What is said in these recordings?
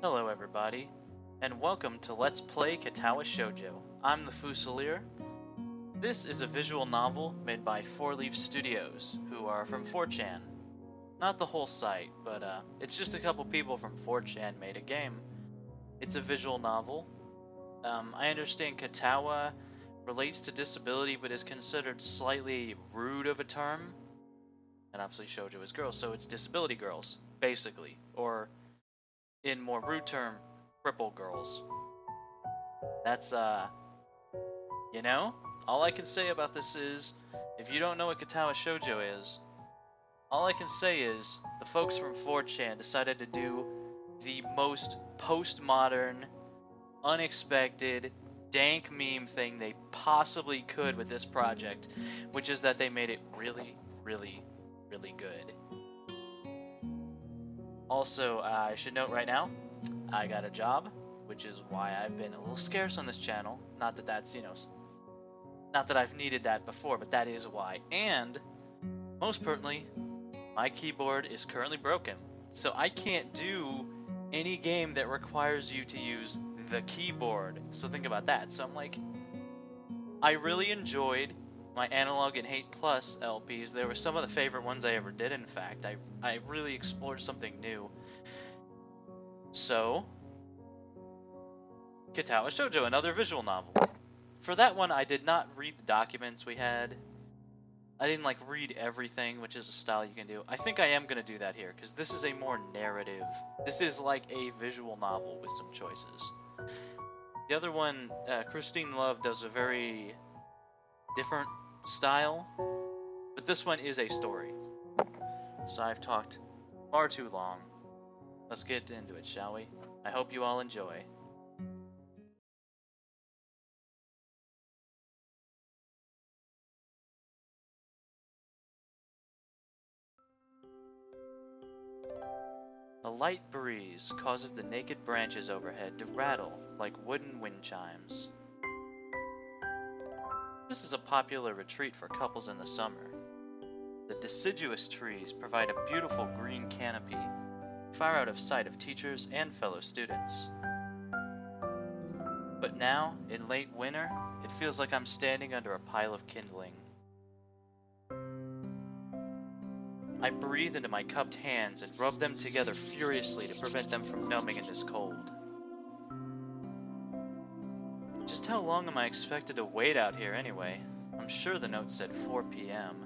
Hello everybody, and welcome to Let's Play Katawa Shoujo. I'm the Fusilier. This is a visual novel made by 4-Leaf Studios, who are from 4chan. Not the whole site, but it's just a couple people from 4chan made a game. It's a visual novel. I understand Katawa relates to disability, but is considered slightly rude of a term. And obviously Shoujo is girls, so it's disability girls, basically. Or, in more rude term, cripple girls. That's, all I can say about this is, if you don't know what Katawa Shoujo is, all I can say is, the folks from 4chan decided to do the most postmodern, unexpected, dank meme thing they possibly could with this project, which is that they made it really, really, really good. Also, I should note right now, I got a job, which is why I've been a little scarce on this channel. Not that that's, not that I've needed that before, but that is why. And, most pertinently, my keyboard is currently broken. So I can't do any game that requires you to use the keyboard. So think about that. So I'm like, I really enjoyed my Analog and Hate Plus LPs. They were some of the favorite ones I ever did, in fact. I really explored something new. So, Katawa Shoujo, another visual novel. For that one, I did not read the documents we had. I didn't read everything, which is a style you can do. I think I am going to do that here, because this is a more narrative. This is like a visual novel with some choices. The other one, Christine Love, does a very different style, but this one is a story. So I've talked far too long. Let's get into it, shall we? I hope you all enjoy. A light breeze causes the naked branches overhead to rattle like wooden wind chimes. This is a popular retreat for couples in the summer. The deciduous trees provide a beautiful green canopy, far out of sight of teachers and fellow students. But now, in late winter, it feels like I'm standing under a pile of kindling. I breathe into my cupped hands and rub them together furiously to prevent them from numbing in this cold. Just how long am I expected to wait out here anyway? I'm sure the note said 4 p.m.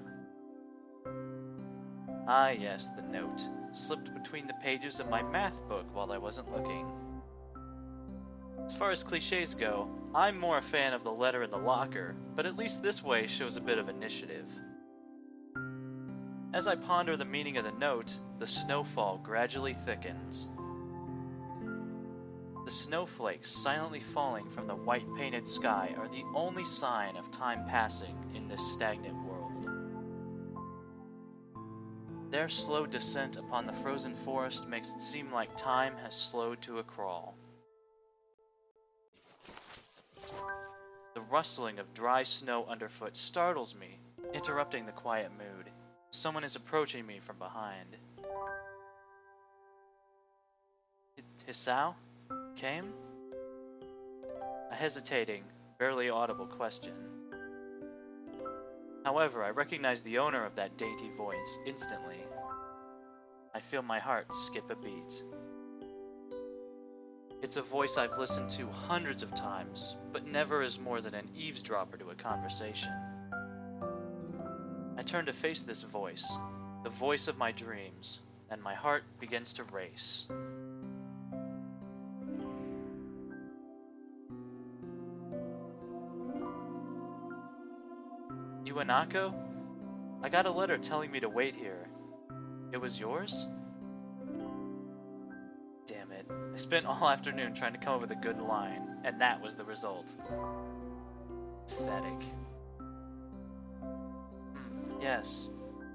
Ah yes, the note, slipped between the pages of my math book while I wasn't looking. As far as cliches go, I'm more a fan of the letter in the locker, but at least this way shows a bit of initiative. As I ponder the meaning of the note, the snowfall gradually thickens. The snowflakes silently falling from the white painted sky are the only sign of time passing in this stagnant world. Their slow descent upon the frozen forest makes it seem like time has slowed to a crawl. The rustling of dry snow underfoot startles me, interrupting the quiet mood. Someone is approaching me from behind. Hisao? Came? A hesitating, barely audible question. However, I recognize the owner of that dainty voice instantly. I feel my heart skip a beat. It's a voice I've listened to hundreds of times, but never as more than an eavesdropper to a conversation. I turn to face this voice, the voice of my dreams, and my heart begins to race. Iwanako? I got a letter telling me to wait here. It was yours? Damn it. I spent all afternoon trying to come up with a good line, and that was the result. Pathetic. Yes.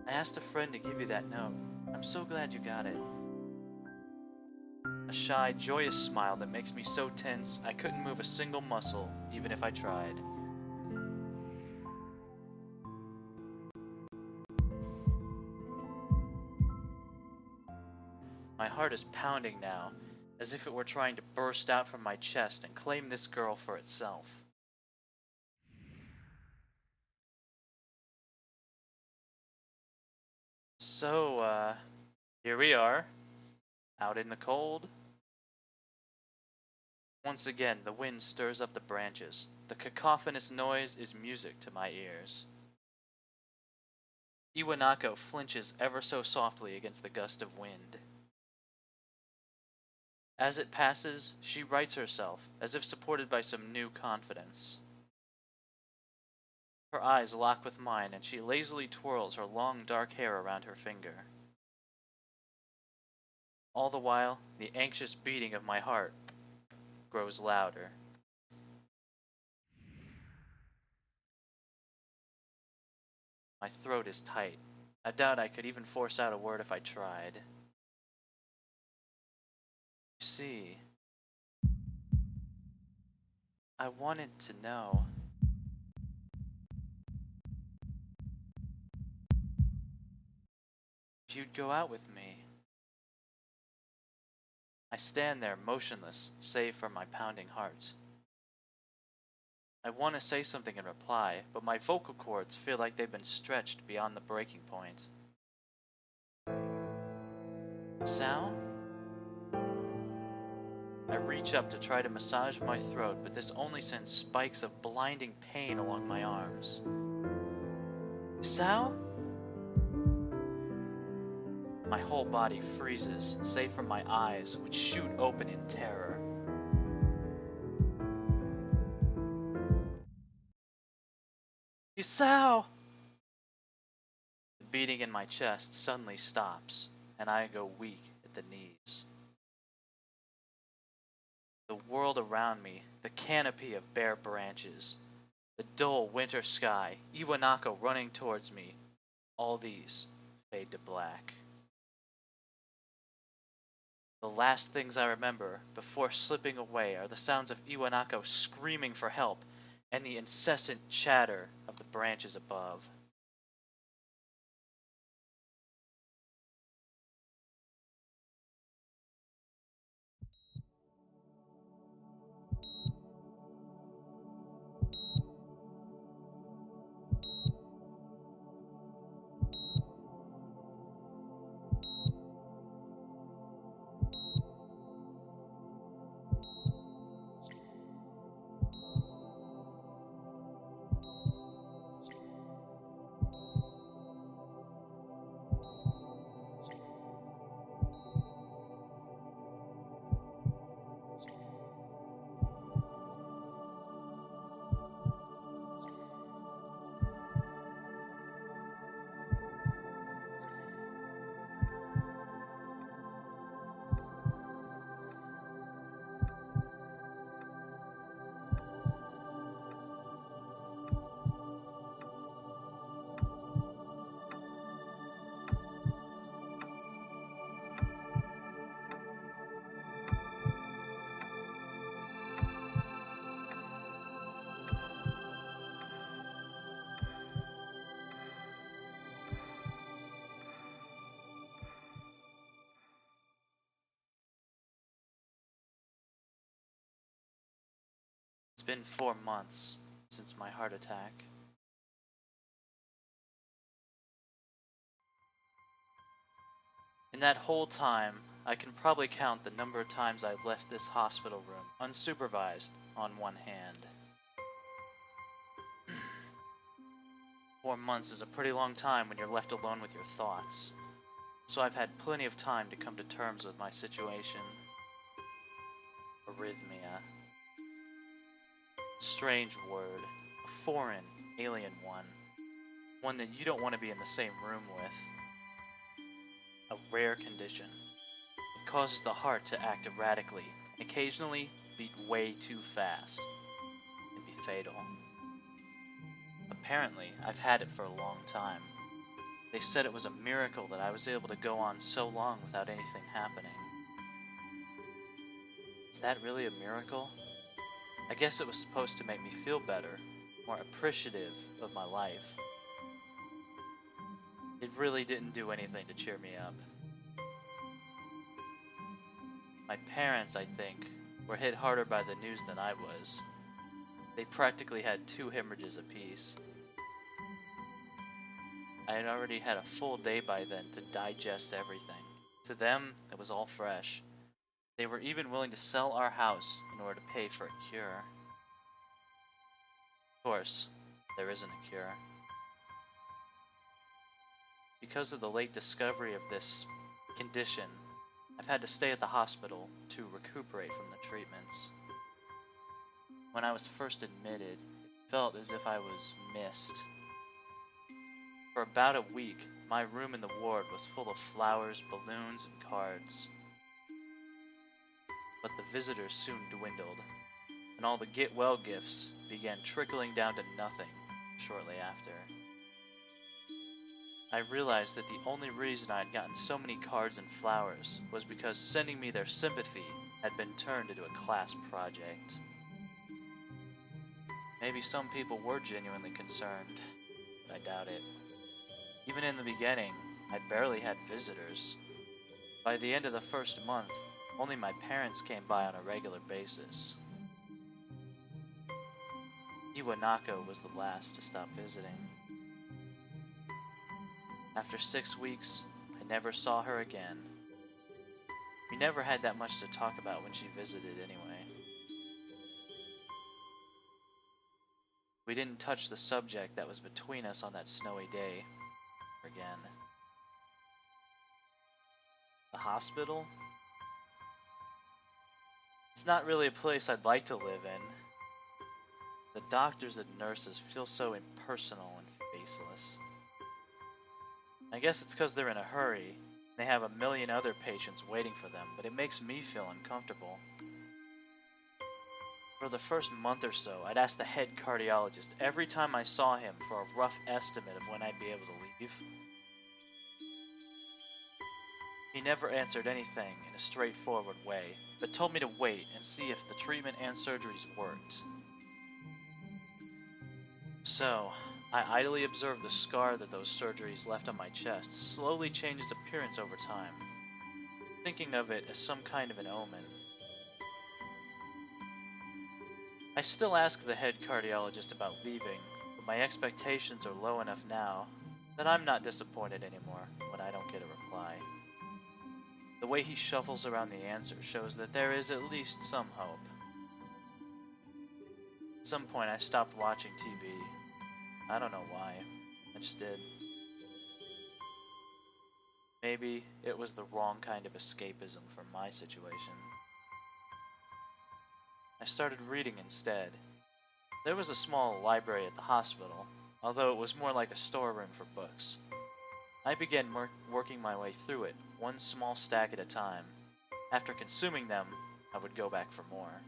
I asked a friend to give you that note. I'm so glad you got it. A shy, joyous smile that makes me so tense I couldn't move a single muscle, even if I tried. My heart is pounding now, as if it were trying to burst out from my chest and claim this girl for itself. So, here we are, out in the cold. Once again, the wind stirs up the branches. The cacophonous noise is music to my ears. Iwanako flinches ever so softly against the gust of wind. As it passes, she rights herself, as if supported by some new confidence. Her eyes lock with mine, and she lazily twirls her long dark hair around her finger. All the while, the anxious beating of my heart grows louder. My throat is tight. I doubt I could even force out a word if I tried. You see, I wanted to know. If you'd go out with me. I stand there motionless, save for my pounding heart. I want to say something in reply, but my vocal cords feel like they've been stretched beyond the breaking point. Sal? I reach up to try to massage my throat, but this only sends spikes of blinding pain along my arms. Sal? My whole body freezes, save for my eyes, which shoot open in terror. Isao! The beating in my chest suddenly stops, and I go weak at the knees. The world around me, the canopy of bare branches, the dull winter sky, Iwanako running towards me, all these fade to black. The last things I remember before slipping away are the sounds of Iwanako screaming for help and the incessant chatter of the branches above. It's been 4 months since my heart attack. In that whole time, I can probably count the number of times I've left this hospital room unsupervised on one hand. 4 months is a pretty long time when you're left alone with your thoughts, so I've had plenty of time to come to terms with my situation. Arrhythmia. Strange word, a foreign, alien one that you don't want to be in the same room with. A rare condition. It causes the heart to act erratically, and occasionally beat way too fast. It can be fatal. Apparently, I've had it for a long time. They said it was a miracle that I was able to go on so long without anything happening. Is that really a miracle? I guess it was supposed to make me feel better, more appreciative of my life. It really didn't do anything to cheer me up. My parents, I think, were hit harder by the news than I was. They practically had 2 hemorrhages apiece. I had already had a full day by then to digest everything. To them, it was all fresh. They were even willing to sell our house in order to pay for a cure. Of course, there isn't a cure. Because of the late discovery of this condition, I've had to stay at the hospital to recuperate from the treatments. When I was first admitted, it felt as if I was missed. For about a week, my room in the ward was full of flowers, balloons, and cards. But the visitors soon dwindled, and all the get well gifts began trickling down to nothing shortly after. I realized that the only reason I had gotten so many cards and flowers was because sending me their sympathy had been turned into a class project. Maybe some people were genuinely concerned, but I doubt it. Even in the beginning, I'd barely had visitors. By the end of the first month, only my parents came by on a regular basis. Iwanako was the last to stop visiting. After 6 weeks, I never saw her again. We never had that much to talk about when she visited anyway. We didn't touch the subject that was between us on that snowy day again. The hospital? It's not really a place I'd like to live in. The doctors and nurses feel so impersonal and faceless. I guess it's because they're in a hurry. They have a million other patients waiting for them, but it makes me feel uncomfortable. For the first month or so, I'd ask the head cardiologist every time I saw him for a rough estimate of when I'd be able to leave. He never answered anything in a straightforward way, but told me to wait and see if the treatment and surgeries worked. So, I idly observed the scar that those surgeries left on my chest slowly change its appearance over time, thinking of it as some kind of an omen. I still ask the head cardiologist about leaving, but my expectations are low enough now that I'm not disappointed anymore when I don't get a reply. The way he shuffles around the answer shows that there is at least some hope. At some point I stopped watching TV. I don't know why. I just did. Maybe it was the wrong kind of escapism for my situation. I started reading instead. There was a small library at the hospital, although it was more like a storeroom for books. I began working my way through it, one small stack at a time. After consuming them, I would go back for more.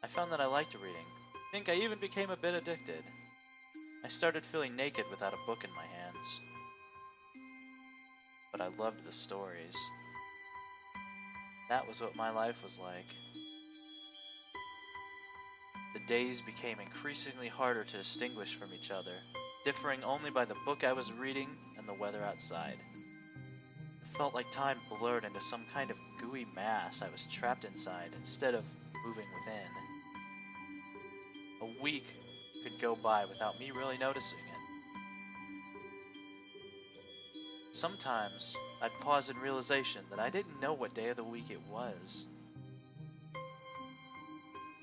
I found that I liked reading. I think I even became a bit addicted. I started feeling naked without a book in my hands. But I loved the stories. That was what my life was like. The days became increasingly harder to distinguish from each other, differing only by the book I was reading and the weather outside. It felt like time blurred into some kind of gooey mass I was trapped inside instead of moving within. A week could go by without me really noticing it. Sometimes I'd pause in realization that I didn't know what day of the week it was.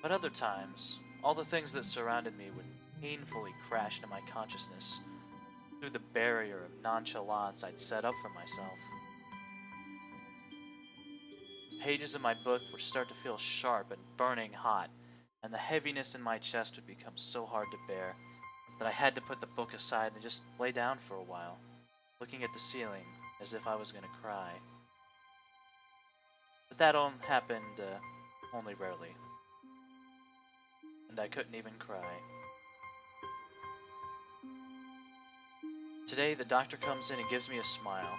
But other times, all the things that surrounded me would painfully crash into my consciousness through the barrier of nonchalance I'd set up for myself. The pages of my book would start to feel sharp and burning hot, and the heaviness in my chest would become so hard to bear that I had to put the book aside and just lay down for a while, looking at the ceiling as if I was going to cry. But that happened only rarely. And I couldn't even cry. Today the doctor comes in and gives me a smile.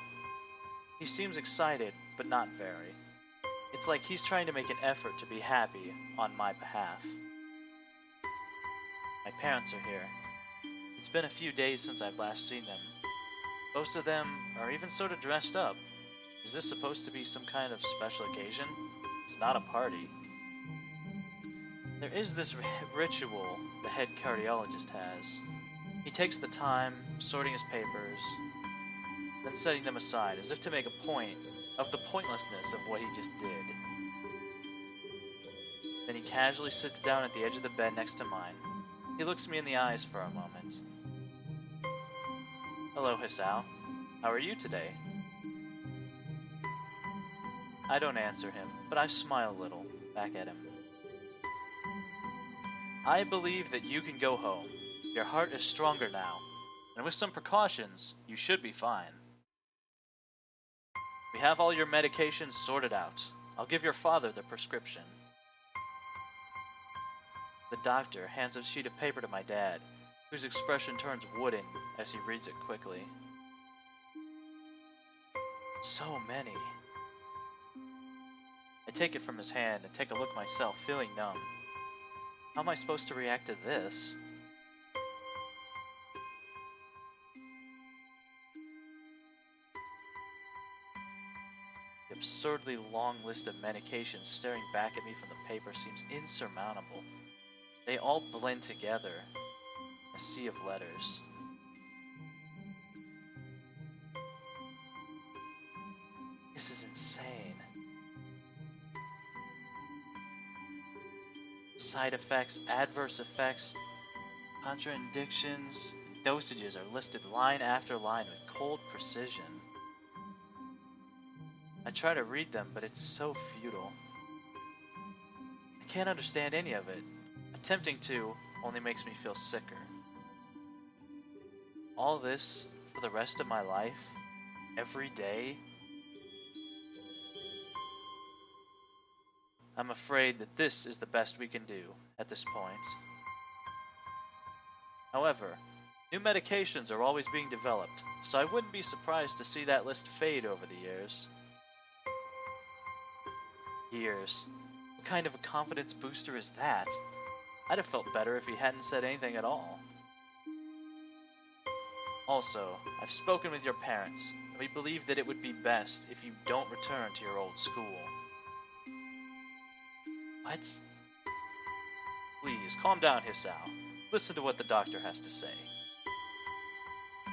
He seems excited, but not very. It's like he's trying to make an effort to be happy on my behalf. My parents are here. It's been a few days since I've last seen them. Most of them are even sort of dressed up. Is this supposed to be some kind of special occasion? It's not a party. There is this ritual the head cardiologist has. He takes the time, sorting his papers, then setting them aside, as if to make a point of the pointlessness of what he just did. Then he casually sits down at the edge of the bed next to mine. He looks me in the eyes for a moment. Hello, Hisao. How are you today? I don't answer him, but I smile a little, back at him. I believe that you can go home. Your heart is stronger now, and with some precautions, you should be fine. We have all your medications sorted out. I'll give your father the prescription. The doctor hands a sheet of paper to my dad, whose expression turns wooden as he reads it quickly. So many. I take it from his hand and take a look myself, feeling numb. How am I supposed to react to this? The absurdly long list of medications staring back at me from the paper seems insurmountable. They all blend together, a sea of letters. This is insane. Side effects, adverse effects, contraindications, dosages are listed line after line with cold precision. I try to read them, but it's so futile. I can't understand any of it. Attempting to only makes me feel sicker. All this for the rest of my life? Every day? I'm afraid that this is the best we can do at this point. However, new medications are always being developed, so I wouldn't be surprised to see that list fade over the years. Years? What kind of a confidence booster is that? I'd have felt better if he hadn't said anything at all. Also, I've spoken with your parents, and we believe that it would be best if you don't return to your old school. What? Please, calm down, Hisao. Listen to what the doctor has to say.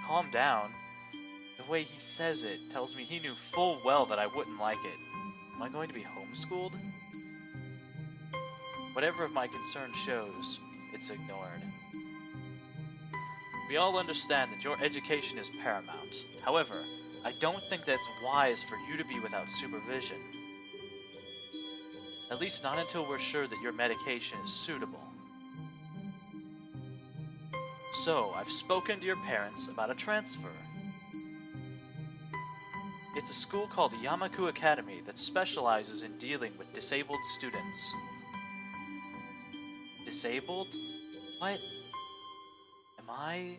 Calm down? The way he says it tells me he knew full well that I wouldn't like it. Am I going to be homeschooled? Whatever of my concern shows, it's ignored. We all understand that your education is paramount. However, I don't think that it's wise for you to be without supervision. At least not until we're sure that your medication is suitable. So, I've spoken to your parents about a transfer. It's a school called Yamaku Academy that specializes in dealing with disabled students. Disabled? What? Am I?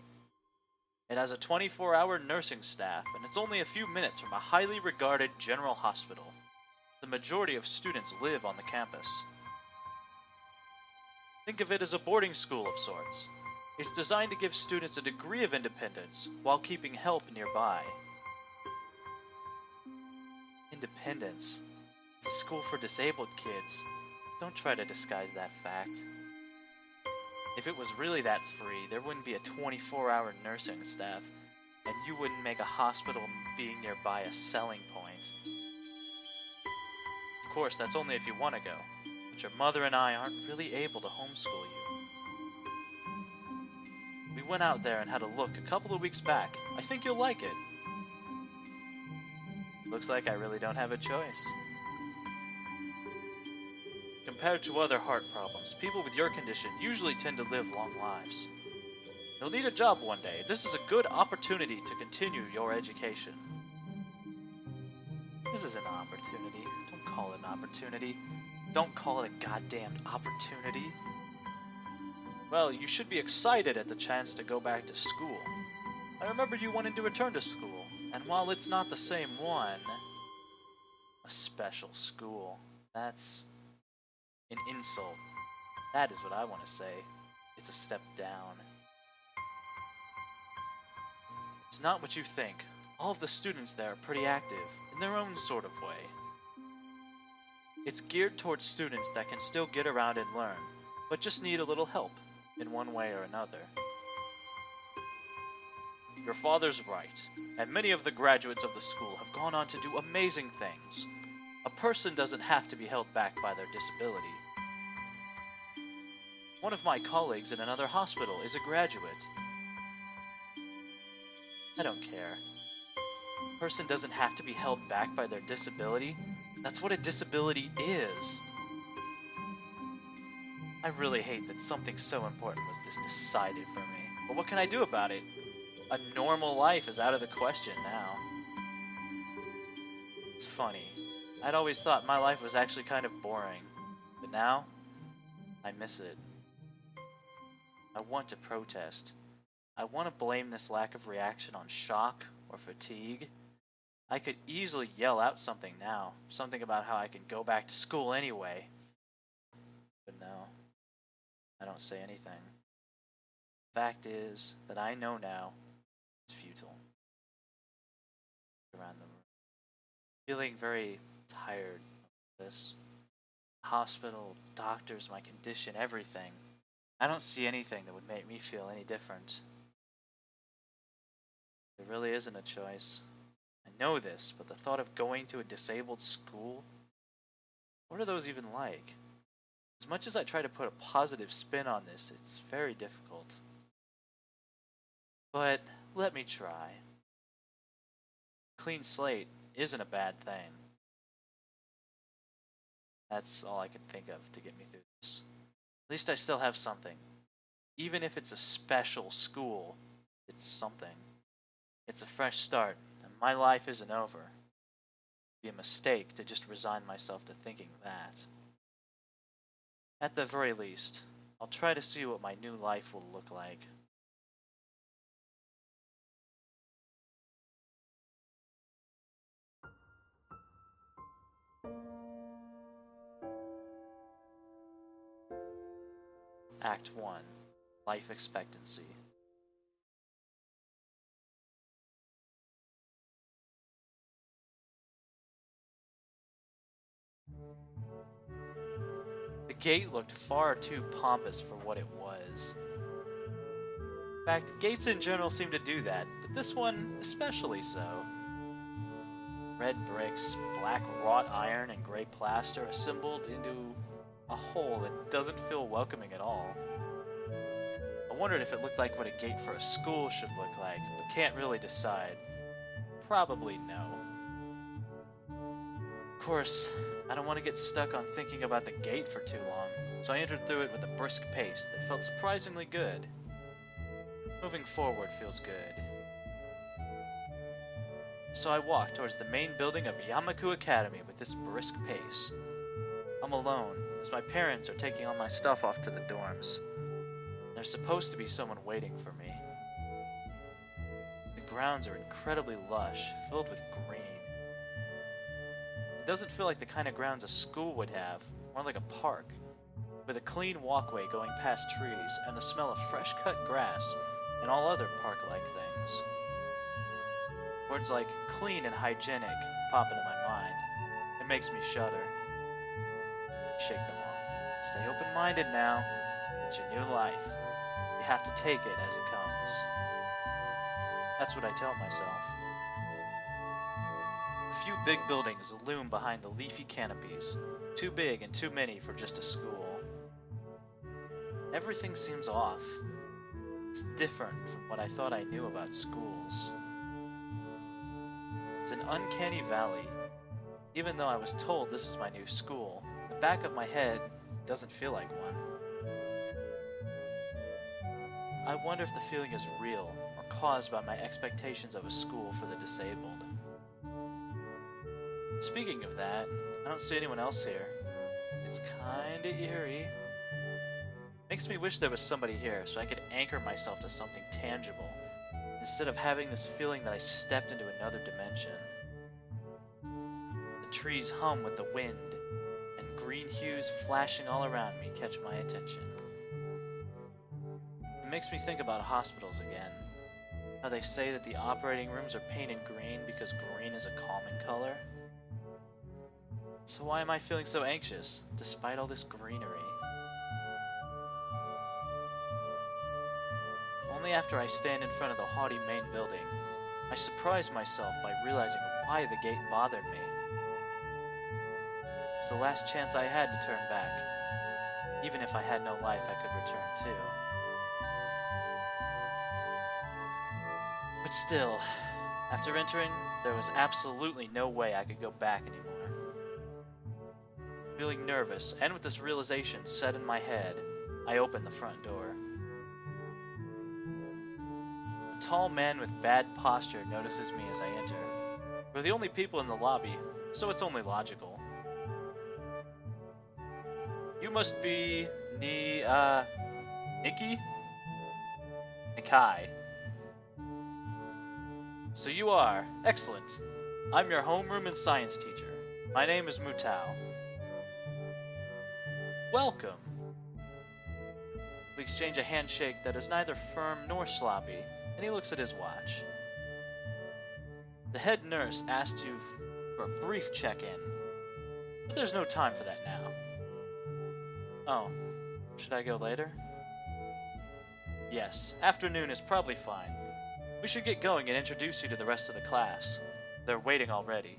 It has a 24-hour nursing staff, and it's only a few minutes from a highly regarded general hospital. The majority of students live on the campus. Think of it as a boarding school of sorts. It's designed to give students a degree of independence while keeping help nearby. Independence? It's a school for disabled kids. Don't try to disguise that fact. If it was really that free, there wouldn't be a 24-hour nursing staff, and you wouldn't make a hospital being nearby a selling point. Of course, that's only if you want to go, but your mother and I aren't really able to homeschool you. We went out there and had a look a couple of weeks back. I think you'll like it. Looks like I really don't have a choice. Compared to other heart problems, people with your condition usually tend to live long lives. You'll need a job one day. This is a good opportunity to continue your education. This is an opportunity. Don't call it an opportunity. Don't call it a goddamn opportunity. Well, you should be excited at the chance to go back to school. I remember you wanted to return to school, and while it's not the same one, a special school, that's an insult. That is what I want to say. It's a step down. It's not what you think. All of the students there are pretty active, in their own sort of way. It's geared towards students that can still get around and learn, but just need a little help, in one way or another. Your father's right, and many of the graduates of the school have gone on to do amazing things. A person doesn't have to be held back by their disability. One of my colleagues in another hospital is a graduate. I don't care. A person doesn't have to be held back by their disability. That's what a disability is. I really hate that something so important was just decided for me. But what can I do about it? A normal life is out of the question now. It's funny. I'd always thought my life was actually kind of boring. But now, I miss it. I want to protest. I want to blame this lack of reaction on shock or fatigue. I could easily yell out something now. Something about how I can go back to school anyway. But no. I don't say anything. Fact is that I know now it's futile. Around the room. Feeling very tired of this. Hospital, doctors, my condition, everything. I don't see anything that would make me feel any different. There really isn't a choice. I know this, but the thought of going to a disabled school? What are those even like? As much as I try to put a positive spin on this, it's very difficult. But let me try. Clean slate isn't a bad thing. That's all I can think of to get me through this. At least I still have something. Even if it's a special school, it's something. It's a fresh start, and my life isn't over. It'd be a mistake to just resign myself to thinking that. At the very least, I'll try to see what my new life will look like. Act 1. Life expectancy. The gate looked far too pompous for what it was. In fact, gates in general seem to do that, but this one especially so. Red bricks, black wrought iron, and gray plaster assembled into a whole that doesn't feel welcoming at all. I wondered if it looked like what a gate for a school should look like, but can't really decide. Probably no. Of course, I don't want to get stuck on thinking about the gate for too long, so I entered through it with a brisk pace that felt surprisingly good. Moving forward feels good. So I walked towards the main building of Yamaku Academy with this brisk pace. I'm alone, as my parents are taking all my stuff off to the dorms. There's supposed to be someone waiting for me. The grounds are incredibly lush, filled with green. It doesn't feel like the kind of grounds a school would have, more like a park, with a clean walkway going past trees and the smell of fresh-cut grass and all other park-like things. Words like clean and hygienic pop into my mind. It makes me shudder. Shake them off. Stay open-minded now. It's your new life. You have to take it as it comes. That's what I tell myself. A few big buildings loom behind the leafy canopies, too big and too many for just a school. Everything seems off. It's different from what I thought I knew about schools. It's an uncanny valley. Even though I was told this is my new school, the back of my head doesn't feel like one. I wonder if the feeling is real or caused by my expectations of a school for the disabled. Speaking of that, I don't see anyone else here. It's kinda eerie. Makes me wish there was somebody here so I could anchor myself to something tangible, instead of having this feeling that I stepped into another dimension. The trees hum with the wind, and green hues flashing all around me catch my attention. It makes me think about hospitals again. How they say that the operating rooms are painted green because green is a calming color. So why am I feeling so anxious, despite all this greenery? Only after I stand in front of the haughty main building, I surprise myself by realizing why the gate bothered me. It's the last chance I had to turn back. Even if I had no life I could return to. But still, after entering, there was absolutely no way I could go back anymore. Feeling nervous, and with this realization set in my head, I opened the front door. A tall man with bad posture notices me as I enter. We're the only people in the lobby, so it's only logical. You must be Nikki? Nikai. So you are. Excellent. I'm your homeroom and science teacher. My name is Mutao. Welcome. We exchange a handshake that is neither firm nor sloppy, and he looks at his watch. The head nurse asked you for a brief check-in, but there's no time for that now. Oh, should I go later? Yes, afternoon is probably fine. We should get going and introduce you to the rest of the class. They're waiting already.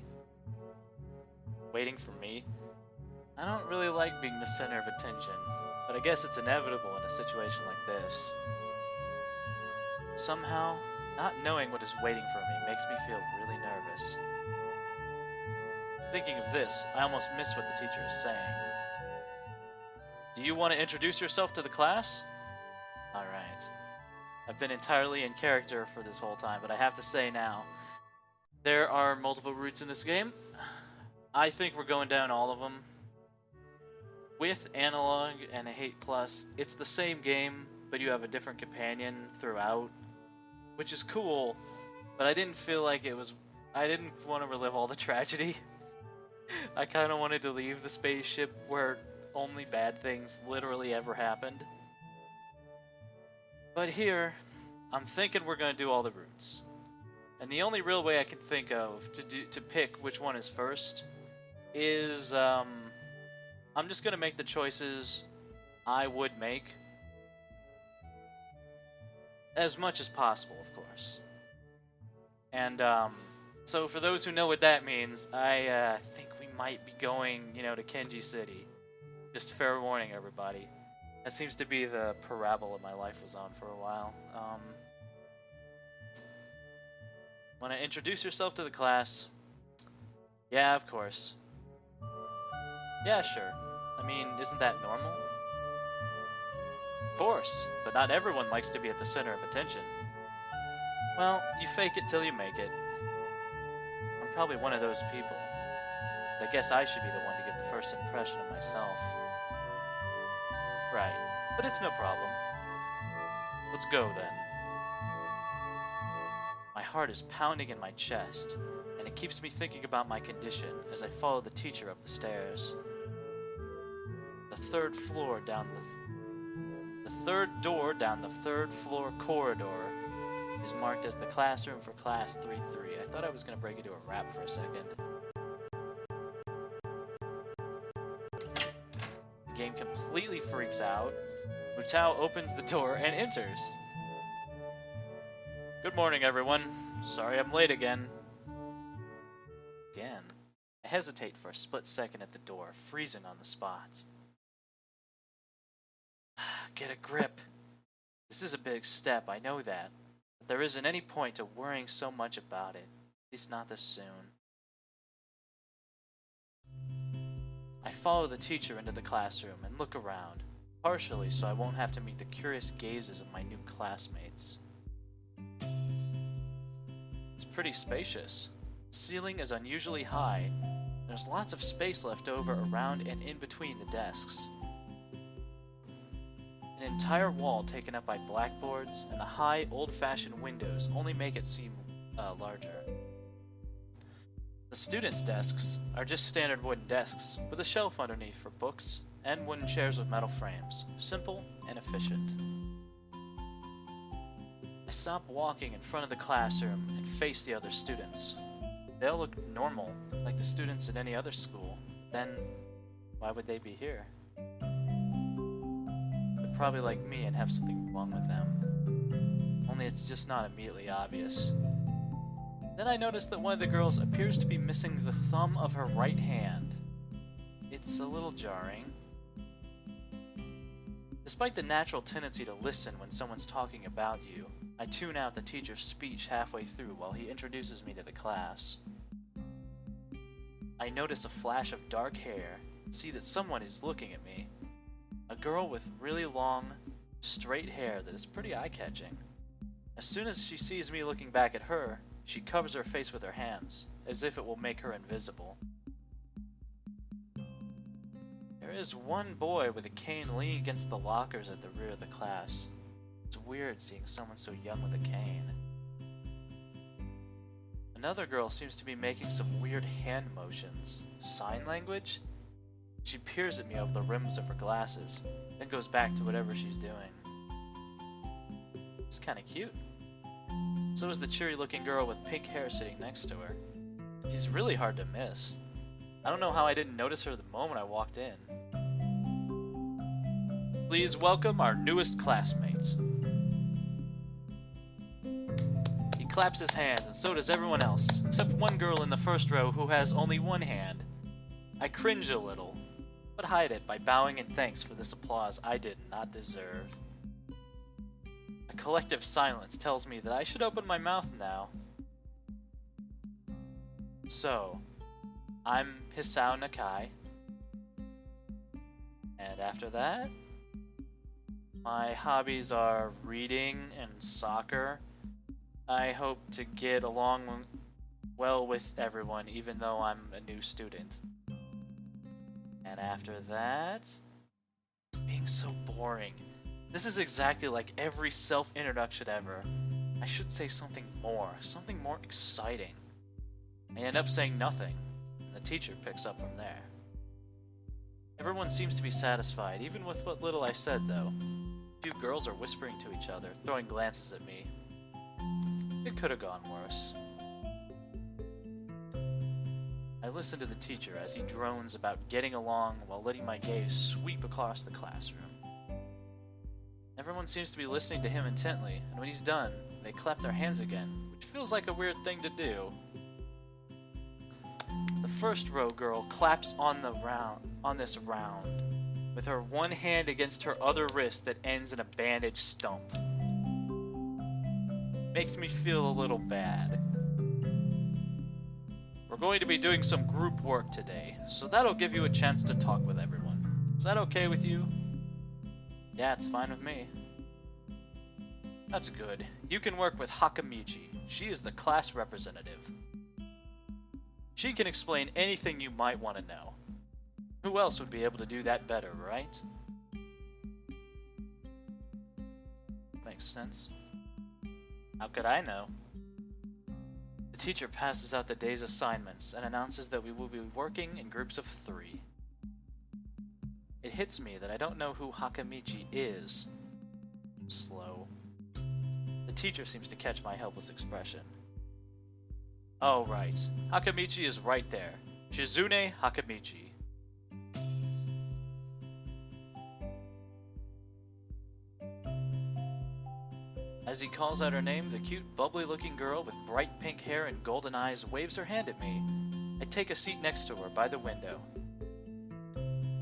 Waiting for me? I don't really like being the center of attention, but I guess it's inevitable in a situation like this. Somehow, not knowing what is waiting for me makes me feel really nervous. Thinking of this, I almost miss what the teacher is saying. Do you want to introduce yourself to the class? Alright. I've been entirely in character for this whole time, but I have to say now, there are multiple routes in this game. I think we're going down all of them. With Analog and a Hate Plus, it's the same game, but you have a different companion throughout, which is cool, but I didn't feel like it was... I didn't want to relive all the tragedy. I kind of wanted to leave the spaceship where only bad things literally ever happened. But here, I'm thinking we're going to do all the routes. And the only real way I can think of to pick which one is first is... I'm just going to make the choices I would make. As much as possible, of course. And, so for those who know what that means, I think we might be going, to Kenji City. Just fair warning, everybody. That seems to be the parabola my life was on for a while. Want to introduce yourself to the class? Yeah, of course. Yeah, sure. I mean, isn't that normal? Of course, but not everyone likes to be at the center of attention. Well, you fake it till you make it. I'm probably one of those people. But I guess I should be the one to give the first impression of myself. Right, but it's no problem. Let's go then. My heart is pounding in my chest, and it keeps me thinking about my condition as I follow the teacher up the stairs. The third door down the third floor corridor is marked as the classroom for class 3-3. I thought I was going to break into a rap for a second. The game completely freaks out. Mutao opens the door and enters. Good morning, everyone. Sorry I'm late again. Again. I hesitate for a split second at the door, freezing on the spot. Get a grip. This is a big step, I know that. But there isn't any point to worrying so much about it. At least not this soon. I follow the teacher into the classroom and look around, partially so I won't have to meet the curious gazes of my new classmates. It's pretty spacious. The ceiling is unusually high. There's lots of space left over around and in between the desks. An entire wall taken up by blackboards and the high, old-fashioned windows only make it seem larger. The students' desks are just standard wooden desks with a shelf underneath for books and wooden chairs with metal frames. Simple and efficient. I stop walking in front of the classroom and face the other students. They all look normal, like the students at any other school. Then, why would they be here? They're probably like me and have something wrong with them. Only it's just not immediately obvious. Then I notice that one of the girls appears to be missing the thumb of her right hand. It's a little jarring. Despite the natural tendency to listen when someone's talking about you, I tune out the teacher's speech halfway through while he introduces me to the class. I notice a flash of dark hair and see that someone is looking at me. A girl with really long, straight hair that is pretty eye-catching. As soon as she sees me looking back at her, she covers her face with her hands, as if it will make her invisible. There is one boy with a cane leaning against the lockers at the rear of the class. It's weird seeing someone so young with a cane. Another girl seems to be making some weird hand motions. Sign language? She peers at me over the rims of her glasses, then goes back to whatever she's doing. It's kinda cute. So is the cheery-looking girl with pink hair sitting next to her. She's really hard to miss. I don't know how I didn't notice her the moment I walked in. Please welcome our newest classmates. He claps his hands, and so does everyone else, except one girl in the first row who has only one hand. I cringe a little, but hide it by bowing in thanks for this applause I did not deserve. A collective silence tells me that I should open my mouth now. So, I'm Hisao Nakai. And after that, my hobbies are reading and soccer. I hope to get along well with everyone, even though I'm a new student. And after that, being so boring. This is exactly like every self-introduction ever. I should say something more exciting. I end up saying nothing, and the teacher picks up from there. Everyone seems to be satisfied, even with what little I said, though. A few girls are whispering to each other, throwing glances at me. It could have gone worse. I listen to the teacher as he drones about getting along while letting my gaze sweep across the classroom. Everyone seems to be listening to him intently, and when he's done, they clap their hands again, which feels like a weird thing to do. The first row girl claps on this round, with her one hand against her other wrist that ends in a bandaged stump. Makes me feel a little bad. We're going to be doing some group work today, so that'll give you a chance to talk with everyone. Is that okay with you? Yeah, it's fine with me. That's good. You can work with Hakamichi. She is the class representative. She can explain anything you might want to know. Who else would be able to do that better, right? Makes sense. How could I know? The teacher passes out the day's assignments and announces that we will be working in groups of 3. It hits me that I don't know who Hakamichi is. Slow. The teacher seems to catch my helpless expression. Oh, right. Hakamichi is right there. Shizune Hakamichi. As he calls out her name, the cute, bubbly-looking girl with bright pink hair and golden eyes waves her hand at me. I take a seat next to her by the window.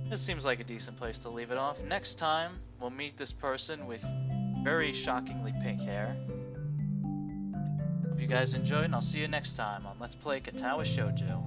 This seems like a decent place to leave it off. Next time, we'll meet this person with very shockingly pink hair. Hope you guys enjoyed, and I'll see you next time on Let's Play Katawa Shoujo.